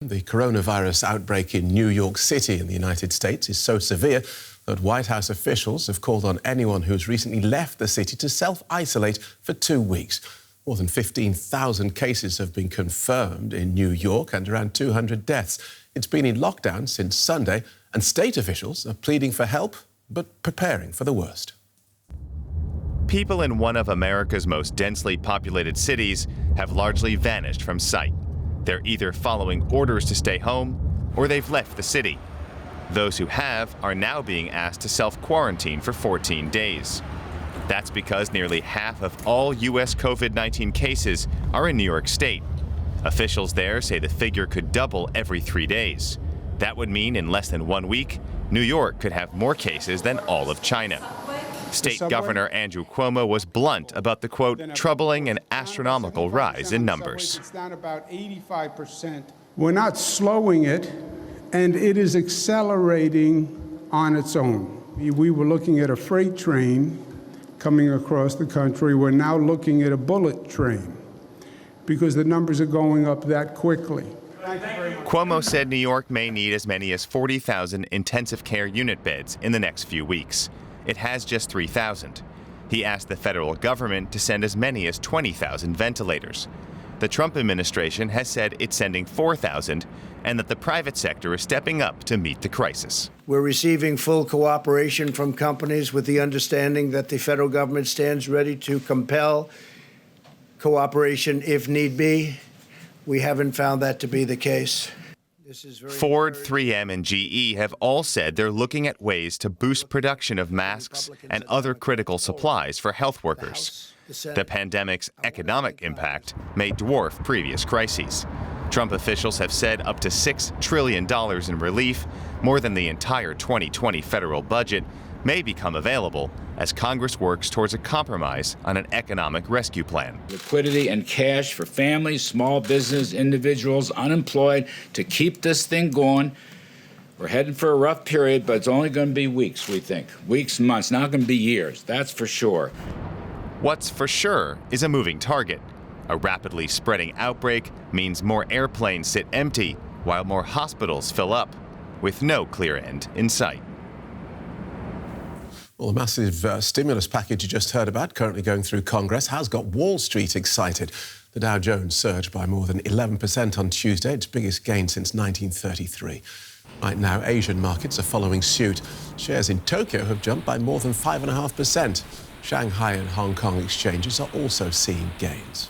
The coronavirus outbreak in New York City in the United States is so severe that White House officials have called on anyone who's recently left the city to self-isolate for 2 weeks. More than 15,000 cases have been confirmed in New York and around 200 deaths. It's been in lockdown since Sunday, and state officials are pleading for help but preparing for the worst. People in one of America's most densely populated cities have largely vanished from sight. They're either following orders to stay home or they've left the city. Those who have are now being asked to self-quarantine for 14 days. That's because nearly half of all U.S. COVID-19 cases are in New York State. Officials there say the figure could double every 3 days. That would mean in less than 1 week, New York could have more cases than all of China. State Governor Andrew Cuomo was blunt about the, quote, troubling and astronomical rise in numbers. It's down about 85%. We're not slowing it, and it is accelerating on its own. We were looking at a freight train coming across the country. We're now looking at a bullet train because the numbers are going up that quickly. Cuomo said New York may need as many as 40,000 intensive care unit beds in the next few weeks. It has just 3,000. He asked the federal government to send as many as 20,000 ventilators. The Trump administration has said it's sending 4,000 and that the private sector is stepping up to meet the crisis. We're receiving full cooperation from companies with the understanding that the federal government stands ready to compel cooperation if need be. We haven't found that to be the case. Ford, 3M, and GE have all said they're looking at ways to boost production of masks and other critical supplies for health workers. The pandemic's economic impact may dwarf previous crises. Trump officials have said up to $6 trillion in relief, more than the entire 2020 federal budget, may become available as Congress works towards a compromise on an economic rescue plan. Liquidity and cash for families, small business, individuals, unemployed, to keep this thing going. We're heading for a rough period, but it's only going to be weeks, we think. Weeks, months, not going to be years, that's for sure. What's for sure is a moving target. A rapidly spreading outbreak means more airplanes sit empty, while more hospitals fill up, with no clear end in sight. Well, the massive stimulus package you just heard about, currently going through Congress, has got Wall Street excited. The Dow Jones surged by more than 11% on Tuesday, its biggest gain since 1933. Right now, Asian markets are following suit. Shares in Tokyo have jumped by more than 5.5%. Shanghai and Hong Kong exchanges are also seeing gains.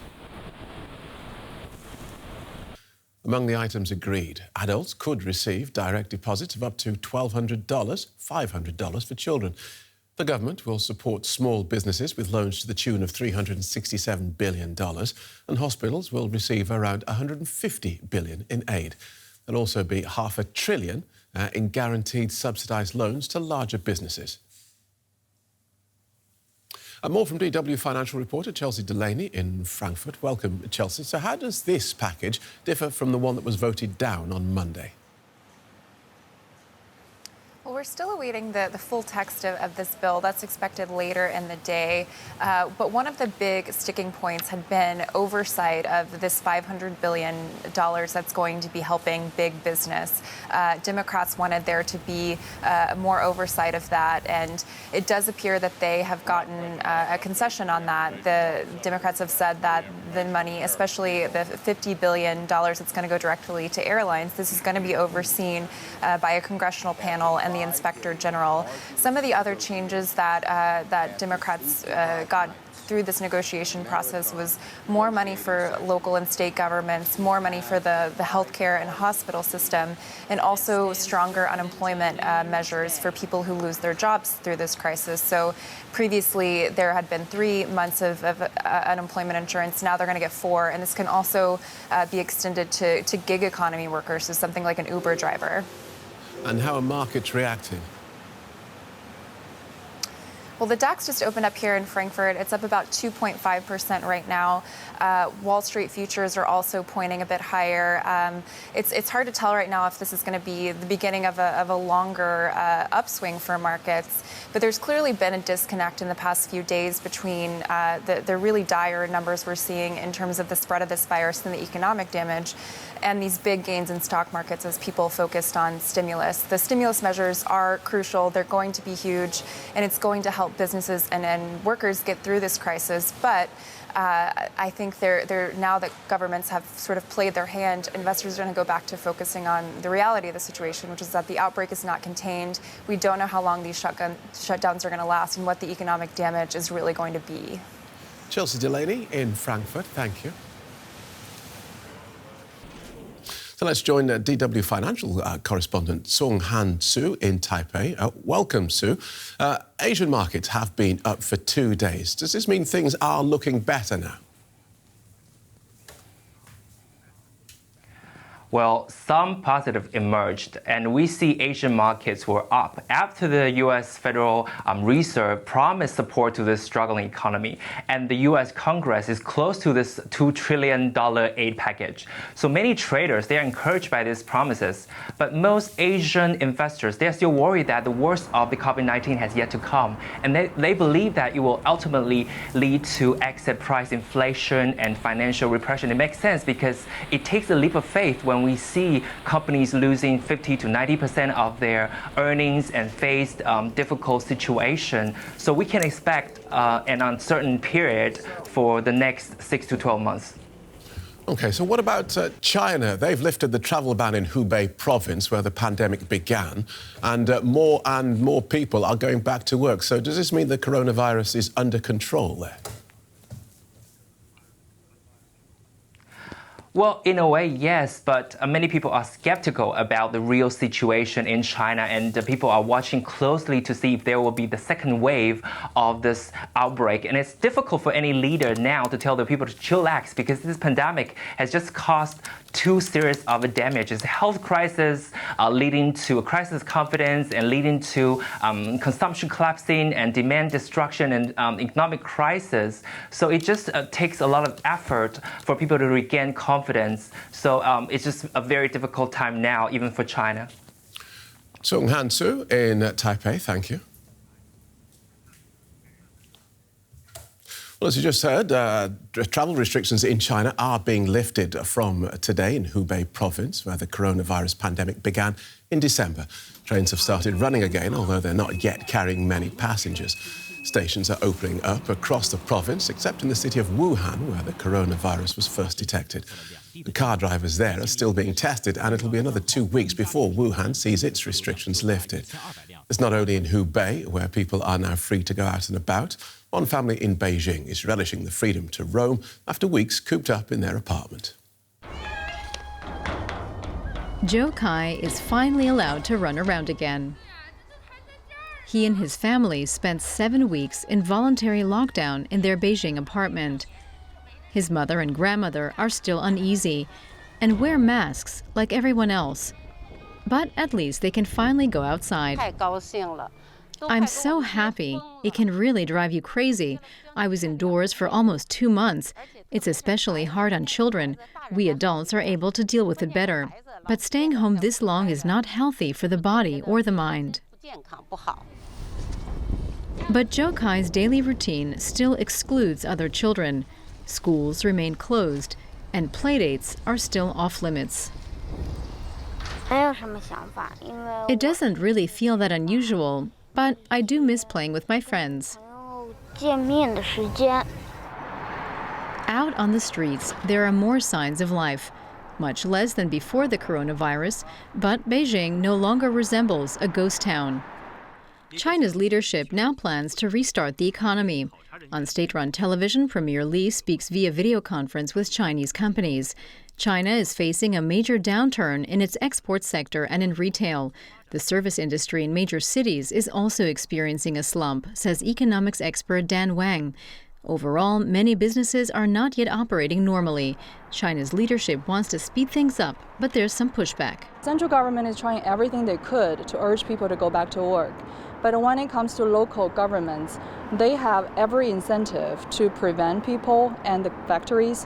Among the items agreed, adults could receive direct deposits of up to $1,200, $500 for children. The government will support small businesses with loans to the tune of $367 billion, and hospitals will receive around $150 billion in aid. There'll also be $500 billion in guaranteed subsidised loans to larger businesses. More from DW financial reporter Chelsea Delaney in Frankfurt. Welcome, Chelsea. So how does this package differ from the one that was voted down on Monday? Well, we're still awaiting the full text of this bill. That's expected later in the day. But one of the big sticking points had been oversight of this $500 billion that's going to be helping big business. Democrats wanted there to be more oversight of that, and it does appear that they have gotten a concession on that. The Democrats have said that the money, especially the $50 billion that's going to go directly to airlines, this is going to be overseen by a congressional panel and the Inspector General. Some of the other changes that Democrats got through this negotiation process was more money for local and state governments, more money for the healthcare and hospital system, and also stronger unemployment measures for people who lose their jobs through this crisis. So previously there had been 3 months of unemployment insurance. Now they're going to get 4, and this can also be extended to gig economy workers, so something like an Uber driver. And how are markets reacting? Well, the DAX just opened up here in Frankfurt. It's up about 2.5% right now. Wall Street futures are also pointing a bit higher. It's hard to tell right now if this is going to be the beginning of a longer upswing for markets. But there's clearly been a disconnect in the past few days between the really dire numbers we're seeing in terms of the spread of this virus and the economic damage, and these big gains in stock markets as people focused on stimulus. The stimulus measures are crucial. They're going to be huge, and it's going to help businesses and workers get through this crisis. But I think they're now that governments have sort of played their hand, investors are going to go back to focusing on the reality of the situation, which is that the outbreak is not contained. We don't know how long these shutdowns are going to last and what the economic damage is really going to be. Chelsea Delaney in Frankfurt, thank you. So let's join DW Financial correspondent Sung Han Soo in Taipei. Welcome, Sue. Asian markets have been up for 2 days. Does this mean things are looking better now? Well, some positive emerged, and we see Asian markets were up after the U.S. Federal Reserve promised support to this struggling economy. And the U.S. Congress is close to this $2 trillion aid package. So many traders, they are encouraged by these promises. But most Asian investors, they are still worried that the worst of the COVID-19 has yet to come. And they believe that it will ultimately lead to exit price inflation and financial repression. It makes sense because it takes a leap of faith when we see companies losing 50 to 90% of their earnings and face difficult situation. So we can expect an uncertain period for the next 6 to 12 months. OK, so what about China? They've lifted the travel ban in Hubei province where the pandemic began, and more people are going back to work. So does this mean the coronavirus is under control there? Well, in a way, yes, but many people are skeptical about the real situation in China, and people are watching closely to see if there will be the second wave of this outbreak. And it's difficult for any leader now to tell the people to chillax because this pandemic has just caused too serious of a damage. It's a health crisis leading to a crisis of confidence and leading to consumption collapsing and demand destruction and economic crisis. So it just takes a lot of effort for people to regain confidence. So it's just a very difficult time now, even for China. Sung Han Soo in Taipei, thank you. Well, as you just heard, travel restrictions in China are being lifted from today in Hubei province, where the coronavirus pandemic began in December. Trains have started running again, although they're not yet carrying many passengers. Stations are opening up across the province, except in the city of Wuhan, where the coronavirus was first detected. The car drivers there are still being tested, and it'll be another 2 weeks before Wuhan sees its restrictions lifted. It's not only in Hubei, where people are now free to go out and about. One family in Beijing is relishing the freedom to roam after weeks cooped up in their apartment. Joe Kai is finally allowed to run around again. He and his family spent 7 weeks in voluntary lockdown in their Beijing apartment. His mother and grandmother are still uneasy and wear masks like everyone else. But at least they can finally go outside. I'm so happy. It can really drive you crazy. I was indoors for almost 2 months. It's especially hard on children. We adults are able to deal with it better. But staying home this long is not healthy for the body or the mind. But Joe Kai's daily routine still excludes other children. Schools remain closed, and playdates are still off limits. It doesn't really feel that unusual, but I do miss playing with my friends. Out on the streets, there are more signs of life. Much less than before the coronavirus, but Beijing no longer resembles a ghost town. China's leadership now plans to restart the economy. On state-run television, Premier Li speaks via video conference with Chinese companies. China is facing a major downturn in its export sector and in retail. The service industry in major cities is also experiencing a slump, says economics expert Dan Wang. Overall, many businesses are not yet operating normally. China's leadership wants to speed things up, but there's some pushback. Central government is trying everything they could to urge people to go back to work. But when it comes to local governments, they have every incentive to prevent people and the factories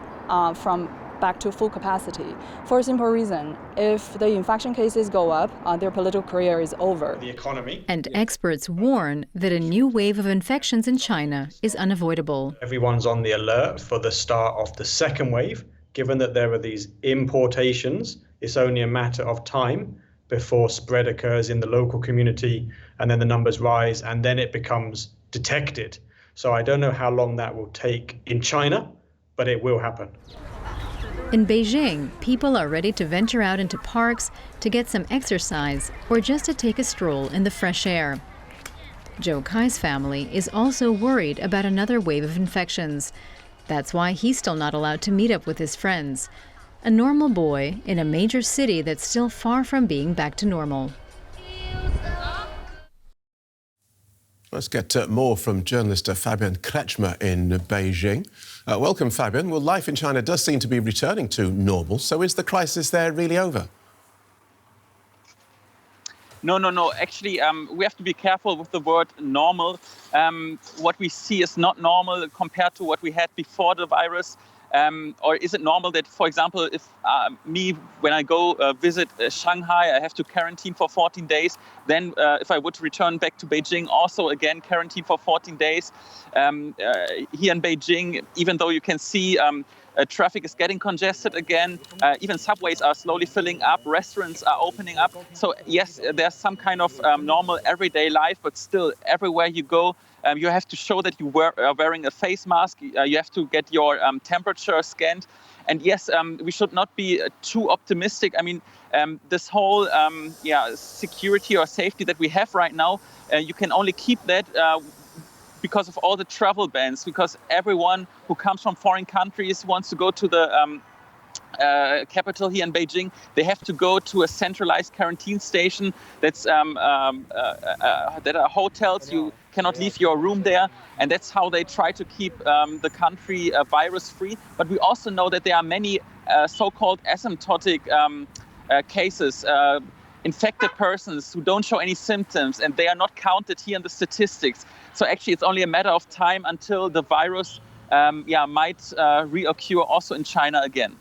from back to full capacity. For a simple reason, if the infection cases go up, their political career is over. The economy. And experts warn that a new wave of infections in China is unavoidable. Everyone's on the alert for the start of the second wave. Given that there are these importations, it's only a matter of time before spread occurs in the local community, and then the numbers rise, and then it becomes detected. So I don't know how long that will take in China, but it will happen. In Beijing, people are ready to venture out into parks to get some exercise or just to take a stroll in the fresh air. Zhou Kai's family is also worried about another wave of infections. That's why he's still not allowed to meet up with his friends. A normal boy in a major city that's still far from being back to normal. Let's get more from journalist Fabian Kretschmer in Beijing. Welcome, Fabian. Well, life in China does seem to be returning to normal. So is the crisis there really over? No. Actually, we have to be careful with the word normal. What we see is not normal compared to what we had before the virus. Or is it normal that, for example, if when I go visit Shanghai, I have to quarantine for 14 days. Then if I would return back to Beijing, also again quarantine for 14 days. Here in Beijing, even though you can see traffic is getting congested again, even subways are slowly filling up, restaurants are opening up. So yes, there's some kind of normal everyday life, but still everywhere you go, you have to show that you are wearing a face mask. You have to get your temperature scanned. And yes, we should not be too optimistic. I mean, this whole security or safety that we have right now, you can only keep that because of all the travel bans, because everyone who comes from foreign countries wants to go to the capital here in Beijing. They have to go to a centralized quarantine station that are hotels. You cannot leave your room there, and that's how they try to keep the country virus-free. But we also know that there are many so-called asymptotic cases, infected persons who don't show any symptoms, and they are not counted here in the statistics. So actually, it's only a matter of time until the virus might reoccur also in China again.